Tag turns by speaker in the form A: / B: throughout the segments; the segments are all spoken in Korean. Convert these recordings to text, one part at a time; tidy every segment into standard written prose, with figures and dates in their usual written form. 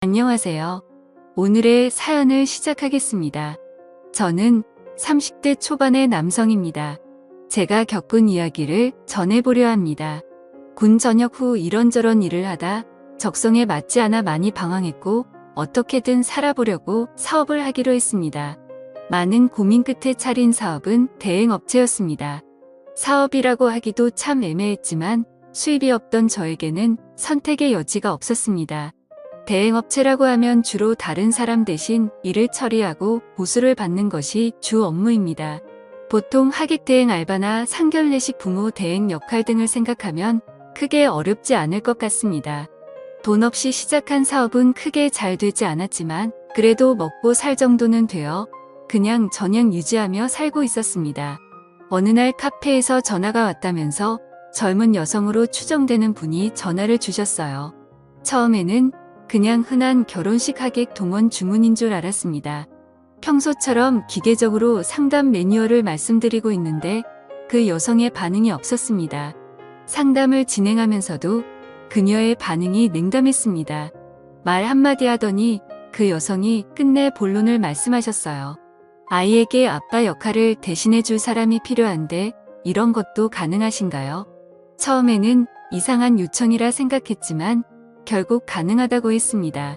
A: 안녕하세요. 오늘의 사연을 시작하겠습니다. 저는 30대 초반의 남성입니다. 제가 겪은 이야기를 전해보려 합니다. 군 전역 후 이런저런 일을 하다 적성에 맞지 않아 많이 방황했고 어떻게든 살아보려고 사업을 하기로 했습니다. 많은 고민 끝에 차린 사업은 대행업체였습니다. 사업이라고 하기도 참 애매했지만 수입이 없던 저에게는 선택의 여지가 없었습니다. 대행업체라고 하면 주로 다른 사람 대신 일을 처리하고 보수를 받는 것이 주 업무입니다. 보통 하객 대행 알바나 상견례식 부모 대행 역할 등을 생각하면 크게 어렵지 않을 것 같습니다. 돈 없이 시작한 사업은 크게 잘 되지 않았지만 그래도 먹고 살 정도는 되어 그냥 전행 유지하며 살고 있었습니다. 어느 날 카페에서 전화가 왔다면서 젊은 여성으로 추정되는 분이 전화를 주셨어요. 처음에는 그냥 흔한 결혼식 하객 동원 주문인 줄 알았습니다. 평소처럼 기계적으로 상담 매뉴얼을 말씀드리고 있는데 그 여성의 반응이 없었습니다. 상담을 진행하면서도 그녀의 반응이 냉담했습니다. 말 한마디 하더니 그 여성이 끝내 본론을 말씀하셨어요. 아이에게 아빠 역할을 대신해줄 사람이 필요한데 이런 것도 가능하신가요? 처음에는 이상한 요청이라 생각했지만 결국 가능하다고 했습니다.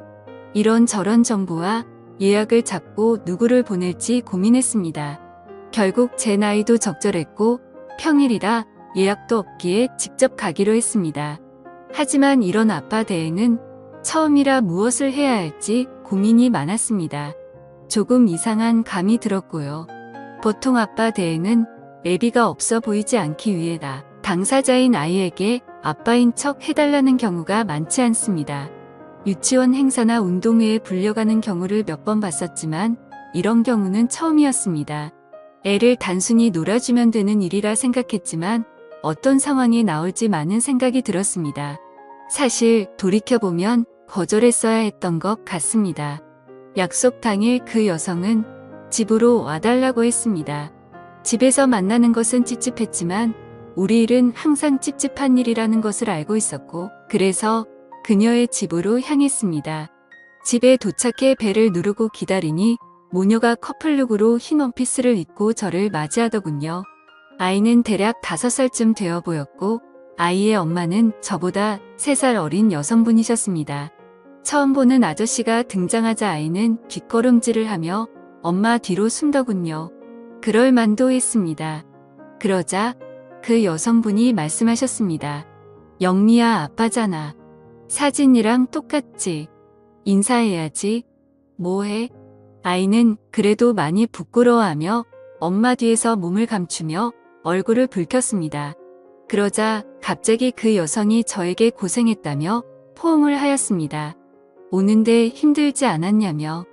A: 이런저런 정보와 예약을 잡고 누구를 보낼지 고민했습니다. 결국 제 나이도 적절했고 평일이라 예약도 없기에 직접 가기로 했습니다. 하지만 이런 아빠 대행은 처음이라 무엇을 해야 할지 고민이 많았습니다. 조금 이상한 감이 들었고요. 보통 아빠 대행은 애비가 없어 보이지 않기 위해다. 당사자인 아이에게 아빠인 척 해달라는 경우가 많지 않습니다. 유치원 행사나 운동회에 불려가는 경우를 몇 번 봤었지만 이런 경우는 처음이었습니다. 애를 단순히 놀아주면 되는 일이라 생각했지만 어떤 상황이 나올지 많은 생각이 들었습니다. 사실 돌이켜보면 거절했어야 했던 것 같습니다. 약속 당일 그 여성은 집으로 와달라고 했습니다. 집에서 만나는 것은 찝찝했지만 우리 일은 항상 찝찝한 일이라는 것을 알고 있었고 그래서 그녀의 집으로 향했습니다. 집에 도착해 벨을 누르고 기다리니 모녀가 커플룩으로 흰 원피스를 입고 저를 맞이하더군요. 아이는 대략 5살쯤 되어 보였고 아이의 엄마는 저보다 3살 어린 여성분이셨습니다. 처음 보는 아저씨가 등장하자 아이는 뒷걸음질을 하며 엄마 뒤로 숨더군요. 그럴 만도 했습니다. 그러자 그 여성분이 말씀하셨습니다. 영미야 아빠잖아. 사진이랑 똑같지. 인사해야지. 뭐해? 아이는 그래도 많이 부끄러워하며 엄마 뒤에서 몸을 감추며 얼굴을 붉혔습니다. 그러자 갑자기 그 여성이 저에게 고생했다며 포옹을 하였습니다. 오는데 힘들지 않았냐며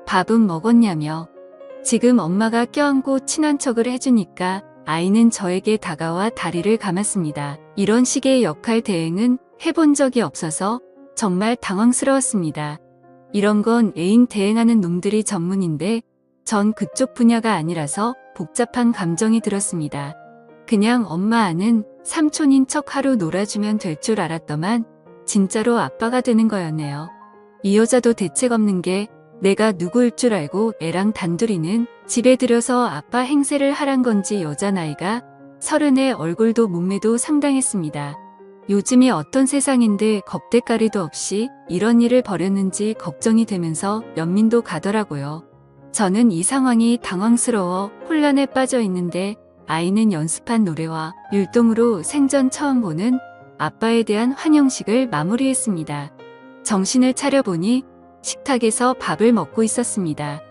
A: 밥은 먹었냐며 지금 엄마가 껴안고 친한 척을 해주니까 아이는 저에게 다가와 다리를 감았습니다. 이런 식의 역할 대행은 해본 적이 없어서 정말 당황스러웠습니다. 이런 건 애인 대행하는 놈들이 전문인데 전 그쪽 분야가 아니라서 복잡한 감정이 들었습니다. 그냥 엄마 아는 삼촌인 척 하루 놀아주면 될 줄 알았더만 진짜로 아빠가 되는 거였네요. 이 여자도 대책 없는 게 내가 누구일 줄 알고 애랑 단둘이는 집에 들여서 아빠 행세를 하란 건지 여자 나이가 30에 얼굴도 몸매도 상당했습니다. 요즘이 어떤 세상인데 겁대가리도 없이 이런 일을 벌였는지 걱정이 되면서 연민도 가더라고요. 저는 이 상황이 당황스러워 혼란에 빠져 있는데 아이는 연습한 노래와 율동으로 생전 처음 보는 아빠에 대한 환영식을 마무리했습니다. 정신을 차려보니 식탁에서 밥을 먹고 있었습니다.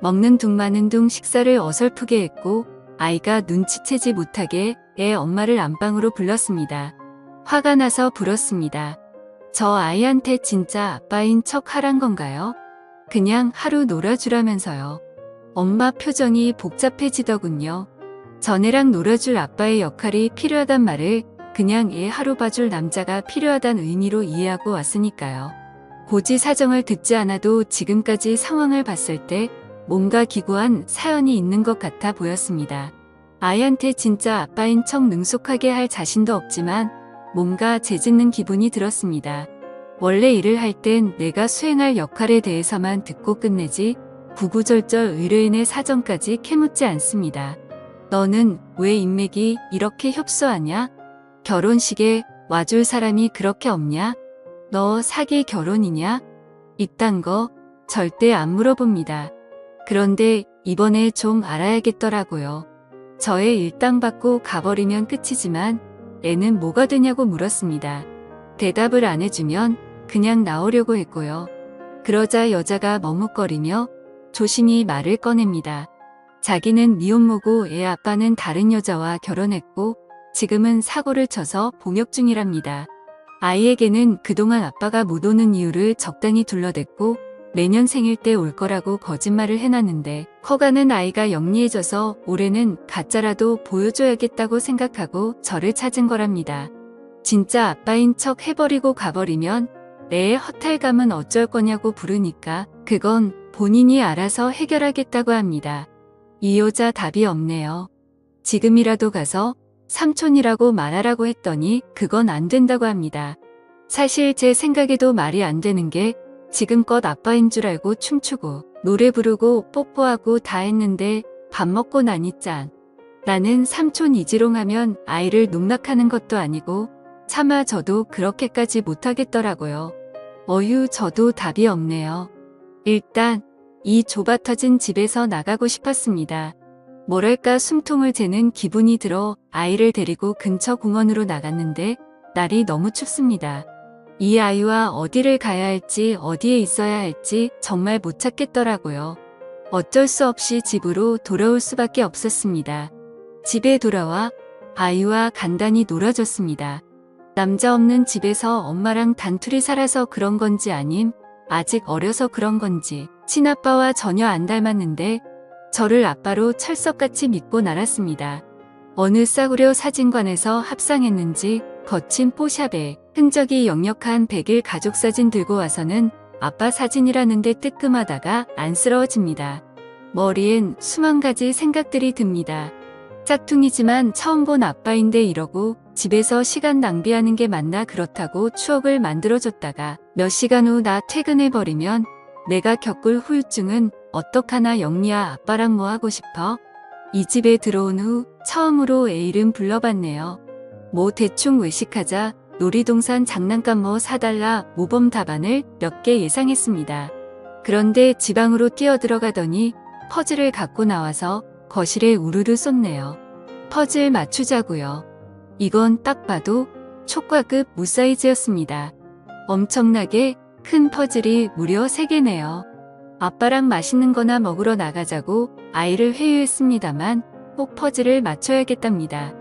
A: 먹는 둥 마는 둥 식사를 어설프게 했고 아이가 눈치채지 못하게 애 엄마를 안방으로 불렀습니다. 화가 나서 불었습니다. 저 아이한테 진짜 아빠인 척 하란 건가요? 그냥 하루 놀아주라면서요. 엄마 표정이 복잡해지더군요. 전애랑 놀아줄 아빠의 역할이 필요하단 말을 그냥 애 하루 봐줄 남자가 필요하단 의미로 이해하고 왔으니까요. 고지 사정을 듣지 않아도 지금까지 상황을 봤을 때 뭔가 기구한 사연이 있는 것 같아 보였습니다. 아이한테 진짜 아빠인 척 능숙하게 할 자신도 없지만 뭔가 죄짓는 기분이 들었습니다. 원래 일을 할 땐 내가 수행할 역할에 대해서만 듣고 끝내지 구구절절 의뢰인의 사정까지 캐묻지 않습니다. 너는 왜 인맥이 이렇게 협소하냐? 결혼식에 와줄 사람이 그렇게 없냐? 너 사기 결혼이냐? 이딴 거 절대 안 물어봅니다. 그런데 이번에 좀 알아야겠더라고요. 저의 일당 받고 가버리면 끝이지만 애는 뭐가 되냐고 물었습니다. 대답을 안 해주면 그냥 나오려고 했고요. 그러자 여자가 머뭇거리며 조심히 말을 꺼냅니다. 자기는 미혼모고 애 아빠는 다른 여자와 결혼했고 지금은 사고를 쳐서 봉역 중이랍니다. 아이에게는 그동안 아빠가 못 오는 이유를 적당히 둘러댔고 내년 생일 때 올 거라고 거짓말을 해놨는데 커가는 아이가 영리해져서 올해는 가짜라도 보여줘야겠다고 생각하고 저를 찾은 거랍니다. 진짜 아빠인 척 해버리고 가버리면 내 허탈감은 어쩔 거냐고 부르니까 그건 본인이 알아서 해결하겠다고 합니다. 이 여자 답이 없네요. 지금이라도 가서 삼촌이라고 말하라고 했더니 그건 안 된다고 합니다. 사실 제 생각에도 말이 안 되는 게 지금껏 아빠인 줄 알고 춤추고 노래 부르고 뽀뽀하고 다 했는데 밥 먹고 나니 짠. 나는 삼촌 이지롱하면 아이를 농락하는 것도 아니고 차마 저도 그렇게까지 못하겠더라고요. 어휴 저도 답이 없네요. 일단 이 좁아터진 집에서 나가고 싶었습니다. 뭐랄까 숨통을 재는 기분이 들어 아이를 데리고 근처 공원으로 나갔는데 날이 너무 춥습니다. 이 아이와 어디를 가야 할지 어디에 있어야 할지 정말 못 찾겠더라고요. 어쩔 수 없이 집으로 돌아올 수밖에 없었습니다. 집에 돌아와 아이와 간단히 놀아줬습니다. 남자 없는 집에서 엄마랑 단둘이 살아서 그런 건지 아님 아직 어려서 그런 건지 친아빠와 전혀 안 닮았는데 저를 아빠로 철석같이 믿고 날았습니다. 어느 싸구려 사진관에서 합상했는지 거친 포샵에 흔적이 역력한 100일 가족사진 들고 와서는 아빠 사진이라는데 뜨끔하다가 안쓰러워집니다. 머리엔 수만 가지 생각들이 듭니다. 짝퉁이지만 처음 본 아빠인데 이러고 집에서 시간 낭비하는 게 맞나 그렇다고 추억을 만들어줬다가 몇 시간 후 나 퇴근해버리면 내가 겪을 후유증은 어떡하나 영리야 아빠랑 뭐 하고 싶어? 이 집에 들어온 후 처음으로 애 이름 불러봤네요. 뭐 대충 외식하자 놀이동산 장난감 뭐 사달라 모범 답안을 몇 개 예상했습니다. 그런데 지방으로 뛰어들어가더니 퍼즐을 갖고 나와서 거실에 우르르 쏟네요. 퍼즐 맞추자고요. 이건 딱 봐도 초과급 무사이즈였습니다. 엄청나게 큰 퍼즐이 무려 3개네요. 아빠랑 맛있는 거나 먹으러 나가자고 아이를 회유했습니다만 꼭 퍼즐을 맞춰야겠답니다.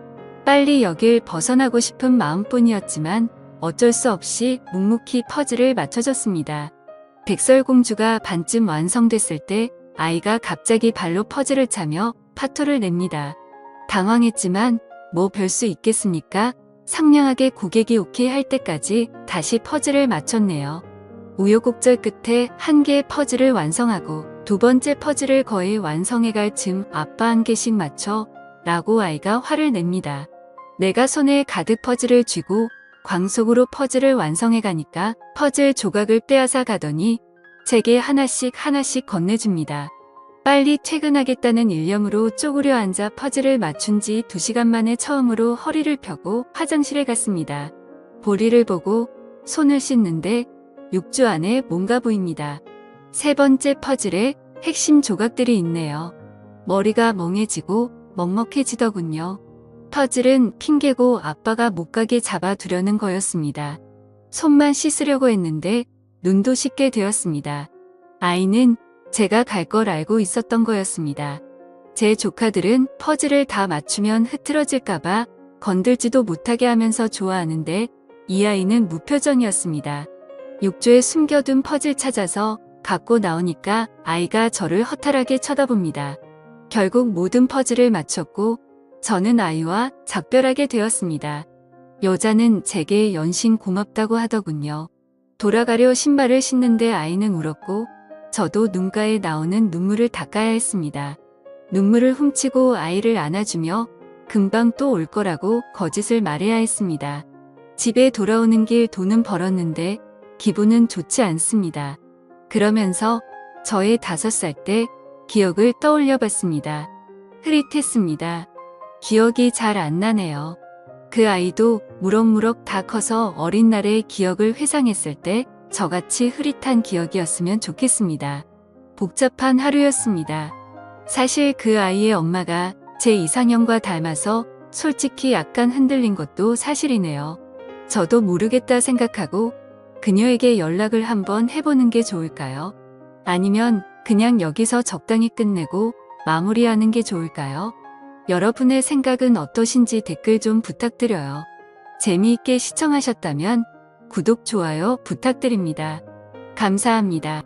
A: 빨리 여길 벗어나고 싶은 마음뿐이었지만 어쩔 수 없이 묵묵히 퍼즐을 맞춰줬습니다. 백설공주가 반쯤 완성됐을 때 아이가 갑자기 발로 퍼즐을 차며 파토를 냅니다. 당황했지만 뭐 별 수 있겠습니까? 상냥하게 고객이 오케이 할 때까지 다시 퍼즐을 맞췄네요. 우여곡절 끝에 한 개의 퍼즐을 완성하고 두 번째 퍼즐을 거의 완성해갈 즈음 아빠 한 개씩 맞춰 라고 아이가 화를 냅니다. 내가 손에 가득 퍼즐을 쥐고 광속으로 퍼즐을 완성해가니까 퍼즐 조각을 빼앗아 가더니 제게 하나씩 건네줍니다. 빨리 퇴근하겠다는 일념으로 쪼그려 앉아 퍼즐을 맞춘 지 2시간 만에 처음으로 허리를 펴고 화장실에 갔습니다. 볼일을 보고 손을 씻는데 6주 안에 뭔가 보입니다. 세 번째 퍼즐에 핵심 조각들이 있네요. 머리가 멍해지고 먹먹해지더군요. 퍼즐은 핑계고 아빠가 못 가게 잡아두려는 거였습니다. 손만 씻으려고 했는데 눈도 씻게 되었습니다. 아이는 제가 갈 걸 알고 있었던 거였습니다. 제 조카들은 퍼즐을 다 맞추면 흐트러질까봐 건들지도 못하게 하면서 좋아하는데 이 아이는 무표정이었습니다. 욕조에 숨겨둔 퍼즐 찾아서 갖고 나오니까 아이가 저를 허탈하게 쳐다봅니다. 결국 모든 퍼즐을 맞췄고 저는 아이와 작별하게 되었습니다. 여자는 제게 연신 고맙다고 하더군요. 돌아가려 신발을 신는데 아이는 울었고 저도 눈가에 나오는 눈물을 닦아야 했습니다. 눈물을 훔치고 아이를 안아주며 금방 또 올 거라고 거짓을 말해야 했습니다. 집에 돌아오는 길 돈은 벌었는데 기분은 좋지 않습니다. 그러면서 저의 5살 때 기억을 떠올려 봤습니다. 흐릿했습니다. 기억이 잘 안 나네요. 그 아이도 무럭무럭 다 커서 어린 날의 기억을 회상했을 때 저같이 흐릿한 기억이었으면 좋겠습니다. 복잡한 하루였습니다. 사실 그 아이의 엄마가 제 이상형과 닮아서 솔직히 약간 흔들린 것도 사실이네요. 저도 모르겠다 생각하고 그녀에게 연락을 한번 해보는 게 좋을까요? 아니면 그냥 여기서 적당히 끝내고 마무리하는 게 좋을까요? 여러분의 생각은 어떠신지 댓글 좀 부탁드려요. 재미있게 시청하셨다면 구독, 좋아요 부탁드립니다. 감사합니다.